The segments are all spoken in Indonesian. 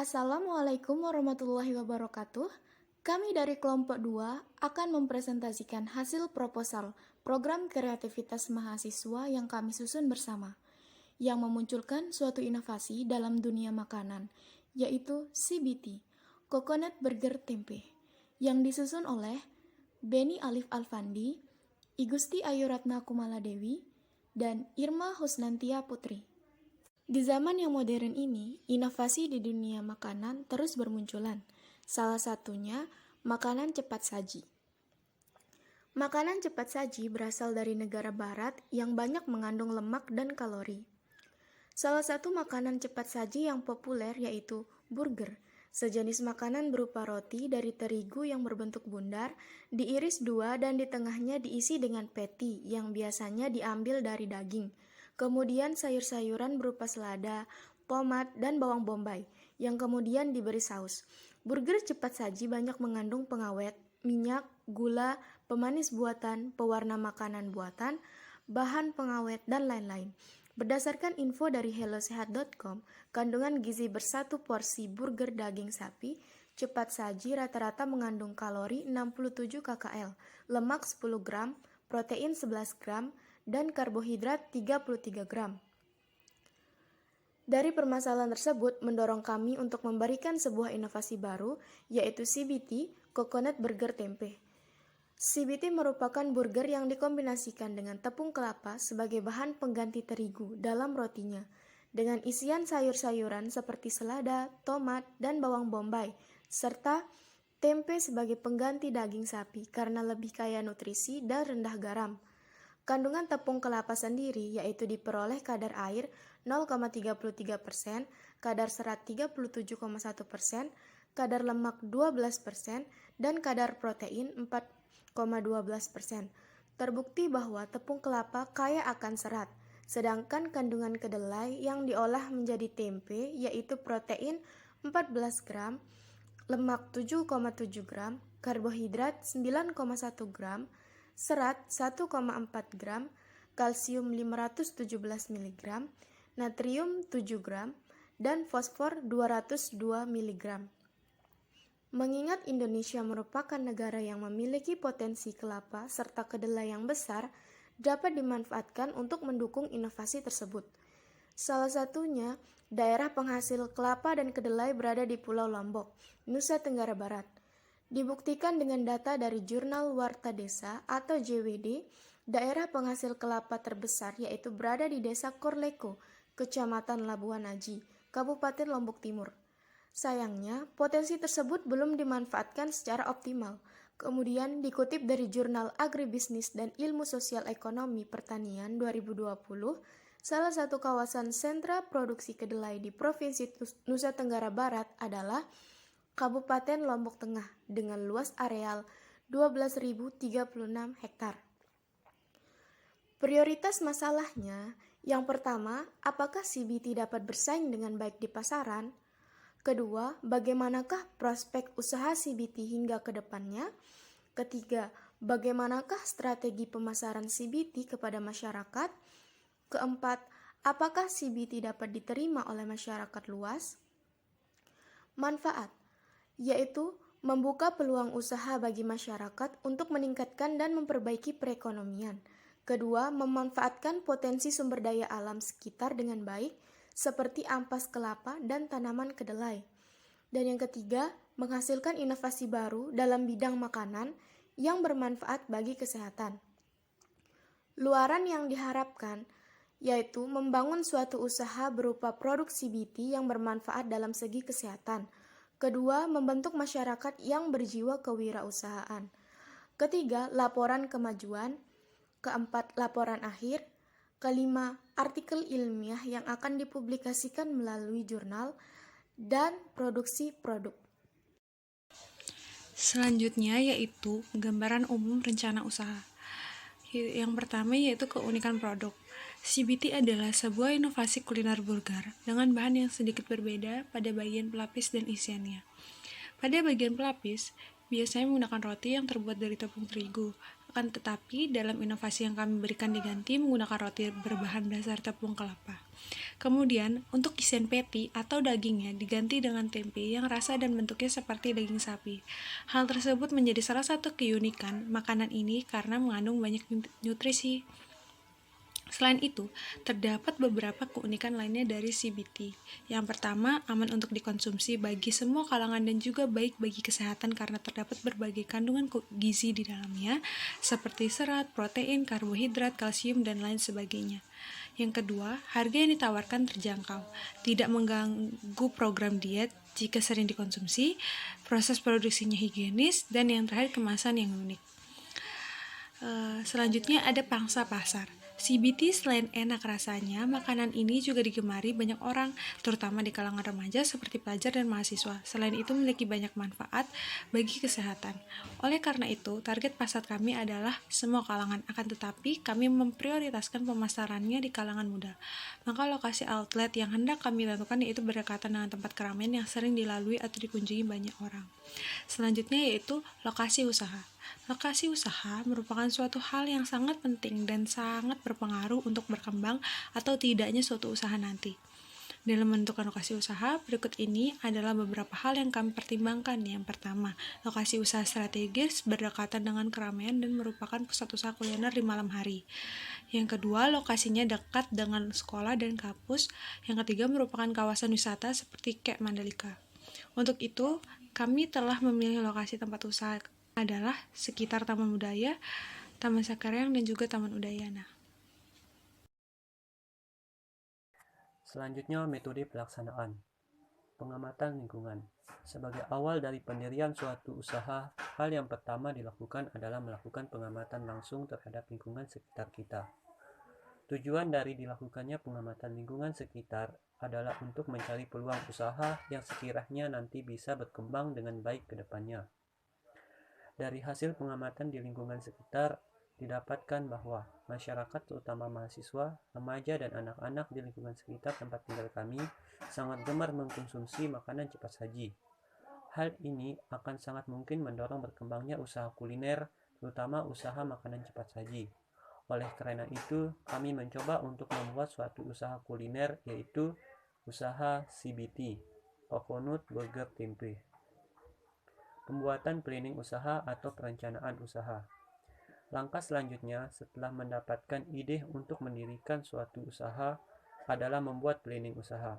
Assalamualaikum warahmatullahi wabarakatuh. Kami dari kelompok 2 akan mempresentasikan hasil proposal program kreativitas mahasiswa yang kami susun bersama, yang memunculkan suatu inovasi dalam dunia makanan, yaitu CBT, Coconut Burger Tempe, yang disusun oleh Beni Alif Alfandi, Igusti Ayuratna Kumala Dewi, dan Irma Husnantia Putri. Di zaman yang modern ini, inovasi di dunia makanan terus bermunculan. Salah satunya, makanan cepat saji. Makanan cepat saji berasal dari negara barat yang banyak mengandung lemak dan kalori. Salah satu makanan cepat saji yang populer yaitu burger, sejenis makanan berupa roti dari terigu yang berbentuk bundar, diiris dua dan di tengahnya diisi dengan patty yang biasanya diambil dari daging. Kemudian sayur-sayuran berupa selada, tomat, dan bawang bombay yang kemudian diberi saus. Burger cepat saji banyak mengandung pengawet, minyak, gula, pemanis buatan, pewarna makanan buatan, bahan pengawet, dan lain-lain. Berdasarkan info dari hellosehat.com, kandungan gizi bersatu porsi burger daging sapi cepat saji rata-rata mengandung kalori 67 kcal, lemak 10 gram, protein 11 gram, dan karbohidrat 33 gram. Dari permasalahan tersebut mendorong kami untuk memberikan sebuah inovasi baru, yaitu CBT, Coconut Burger Tempe. CBT merupakan burger yang dikombinasikan dengan tepung kelapa sebagai bahan pengganti terigu dalam rotinya, dengan isian sayur-sayuran seperti selada, tomat, dan bawang bombay, serta tempe sebagai pengganti daging sapi karena lebih kaya nutrisi dan rendah garam. Kandungan tepung kelapa sendiri yaitu diperoleh kadar air 0,33%, kadar serat 37,1%, kadar lemak 12%, dan kadar protein 4,12%. Terbukti bahwa tepung kelapa kaya akan serat, sedangkan kandungan kedelai yang diolah menjadi tempe yaitu protein 14 gram, lemak 7,7 gram, karbohidrat 9,1 gram, serat 1,4 gram, kalsium 517 mg, natrium 7 gram, dan fosfor 202 mg. Mengingat Indonesia merupakan negara yang memiliki potensi kelapa serta kedelai yang besar, dapat dimanfaatkan untuk mendukung inovasi tersebut. Salah satunya, daerah penghasil kelapa dan kedelai berada di Pulau Lombok, Nusa Tenggara Barat. Dibuktikan dengan data dari Jurnal Warta Desa atau JWD, daerah penghasil kelapa terbesar yaitu berada di Desa Korleko, Kecamatan Labuan Aji, Kabupaten Lombok Timur. Sayangnya, potensi tersebut belum dimanfaatkan secara optimal. Kemudian dikutip dari Jurnal Agribisnis dan Ilmu Sosial Ekonomi Pertanian 2020, salah satu kawasan sentra produksi kedelai di Provinsi Nusa Tenggara Barat adalah Kabupaten Lombok Tengah dengan luas areal 12.036 hektar. Prioritas masalahnya, yang pertama, apakah CBT dapat bersaing dengan baik di pasaran? Kedua, bagaimanakah prospek usaha CBT hingga ke depannya? Ketiga, bagaimanakah strategi pemasaran CBT kepada masyarakat? Keempat, apakah CBT dapat diterima oleh masyarakat luas? Manfaat, yaitu membuka peluang usaha bagi masyarakat untuk meningkatkan dan memperbaiki perekonomian. Kedua, memanfaatkan potensi sumber daya alam sekitar dengan baik, seperti ampas kelapa dan tanaman kedelai. Dan yang ketiga, menghasilkan inovasi baru dalam bidang makanan yang bermanfaat bagi kesehatan. Luaran yang diharapkan yaitu membangun suatu usaha berupa produk CBT yang bermanfaat dalam segi kesehatan. Kedua, membentuk masyarakat yang berjiwa kewirausahaan. Ketiga, laporan kemajuan. Keempat, laporan akhir. Kelima, artikel ilmiah yang akan dipublikasikan melalui jurnal. Dan produksi produk. Selanjutnya yaitu gambaran umum rencana usaha. Yang pertama yaitu keunikan produk. CBT adalah sebuah inovasi kuliner burger dengan bahan yang sedikit berbeda pada bagian pelapis dan isiannya. Pada bagian pelapis, biasanya menggunakan roti yang terbuat dari tepung terigu. Akan tetapi, dalam inovasi yang kami berikan diganti menggunakan roti berbahan dasar tepung kelapa. Kemudian, untuk isian patty atau dagingnya diganti dengan tempe yang rasa dan bentuknya seperti daging sapi. Hal tersebut menjadi salah satu keunikan makanan ini karena mengandung banyak nutrisi. Selain itu, terdapat beberapa keunikan lainnya dari CBT. Yang pertama, aman untuk dikonsumsi bagi semua kalangan dan juga baik bagi kesehatan karena terdapat berbagai kandungan gizi di dalamnya, seperti serat, protein, karbohidrat, kalsium, dan lain sebagainya. Yang kedua, harga yang ditawarkan terjangkau, tidak mengganggu program diet jika sering dikonsumsi, proses produksinya higienis, dan yang terakhir kemasan yang unik. Selanjutnya ada pangsa pasar. CBT selain enak rasanya, makanan ini juga digemari banyak orang, terutama di kalangan remaja seperti pelajar dan mahasiswa. Selain itu memiliki banyak manfaat bagi kesehatan. Oleh karena itu, target pasar kami adalah semua kalangan, akan tetapi kami memprioritaskan pemasarannya di kalangan muda. Maka lokasi outlet yang hendak kami tentukan yaitu berdekatan dengan tempat keramaian yang sering dilalui atau dikunjungi banyak orang. Selanjutnya yaitu lokasi usaha. Lokasi usaha merupakan suatu hal yang sangat penting dan sangat berpengaruh untuk berkembang atau tidaknya suatu usaha nanti. Dalam menentukan lokasi usaha, berikut ini adalah beberapa hal yang kami pertimbangkan. Yang pertama, lokasi usaha strategis berdekatan dengan keramaian dan merupakan pusat usaha kuliner di malam hari. Yang kedua, lokasinya dekat dengan sekolah dan kampus. Yang ketiga, merupakan kawasan wisata seperti Kek Mandalika. Untuk itu, kami telah memilih lokasi tempat usaha adalah sekitar Taman Budaya, Taman Sakaryang, dan juga Taman Udayana. Selanjutnya, metode pelaksanaan. Pengamatan lingkungan. Sebagai awal dari pendirian suatu usaha, hal yang pertama dilakukan adalah melakukan pengamatan langsung terhadap lingkungan sekitar kita. Tujuan dari dilakukannya pengamatan lingkungan sekitar adalah untuk mencari peluang usaha yang sekiranya nanti bisa berkembang dengan baik ke depannya. Dari hasil pengamatan di lingkungan sekitar, didapatkan bahwa masyarakat terutama mahasiswa, remaja, dan anak-anak di lingkungan sekitar tempat tinggal kami sangat gemar mengkonsumsi makanan cepat saji. Hal ini akan sangat mungkin mendorong berkembangnya usaha kuliner, terutama usaha makanan cepat saji. Oleh karena itu, kami mencoba untuk membuat suatu usaha kuliner, yaitu usaha CBT, Coconut Burger Tempe. Pembuatan planning usaha atau perencanaan usaha. Langkah selanjutnya setelah mendapatkan ide untuk mendirikan suatu usaha adalah membuat planning usaha.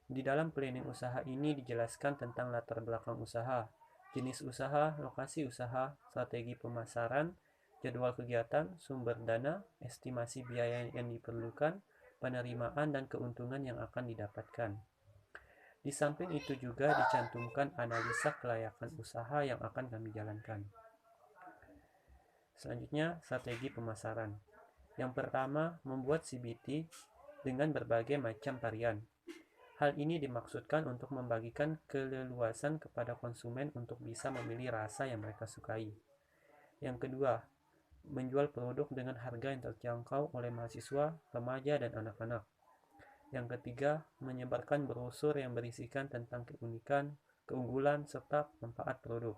Di dalam planning usaha ini dijelaskan tentang latar belakang usaha, jenis usaha, lokasi usaha, strategi pemasaran, jadwal kegiatan, sumber dana, estimasi biaya yang diperlukan, penerimaan dan keuntungan yang akan didapatkan. Di samping itu juga dicantumkan analisa kelayakan usaha yang akan kami jalankan. Selanjutnya, strategi pemasaran. Yang pertama, membuat CBT dengan berbagai macam varian. Hal ini dimaksudkan untuk membagikan keleluasan kepada konsumen untuk bisa memilih rasa yang mereka sukai. Yang kedua, menjual produk dengan harga yang terjangkau oleh mahasiswa, remaja, dan anak-anak. Yang ketiga, menyebarkan brosur yang berisikan tentang keunikan, keunggulan, serta manfaat produk.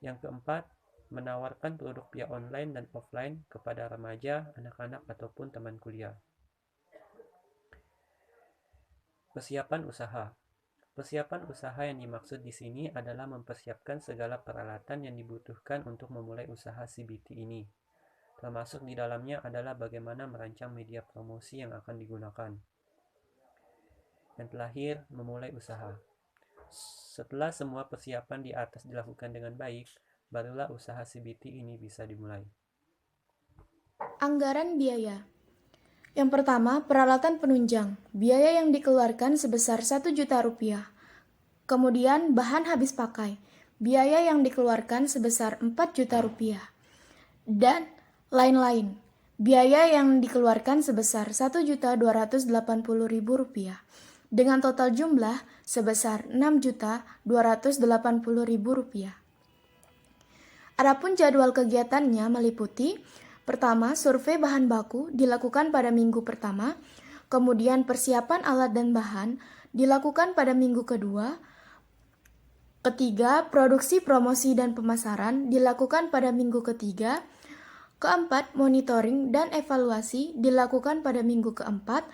Yang keempat, menawarkan produk via online dan offline kepada remaja, anak-anak, ataupun teman kuliah. Persiapan usaha. Persiapan usaha yang dimaksud di sini adalah mempersiapkan segala peralatan yang dibutuhkan untuk memulai usaha CBT ini. Termasuk di dalamnya adalah bagaimana merancang media promosi yang akan digunakan. Yang terakhir, memulai usaha. Setelah semua persiapan di atas dilakukan dengan baik, barulah usaha CBT ini bisa dimulai. Anggaran biaya. Yang pertama, peralatan penunjang. Biaya yang dikeluarkan sebesar 1 juta rupiah. Kemudian, bahan habis pakai. Biaya yang dikeluarkan sebesar 4 juta rupiah. Dan lain-lain. Biaya yang dikeluarkan sebesar 1.280.000 rupiah. Dengan total jumlah sebesar 6.280.000 rupiah. Adapun jadwal kegiatannya meliputi: pertama, survei bahan baku dilakukan pada minggu pertama, kemudian persiapan alat dan bahan dilakukan pada minggu kedua, Ketiga, produksi, promosi, dan pemasaran dilakukan pada minggu ketiga. Keempat, monitoring dan evaluasi dilakukan pada minggu keempat.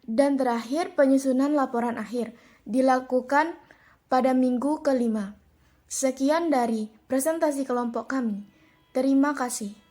Dan terakhir, penyusunan laporan akhir dilakukan pada minggu kelima. Sekian dari presentasi kelompok kami. Terima kasih.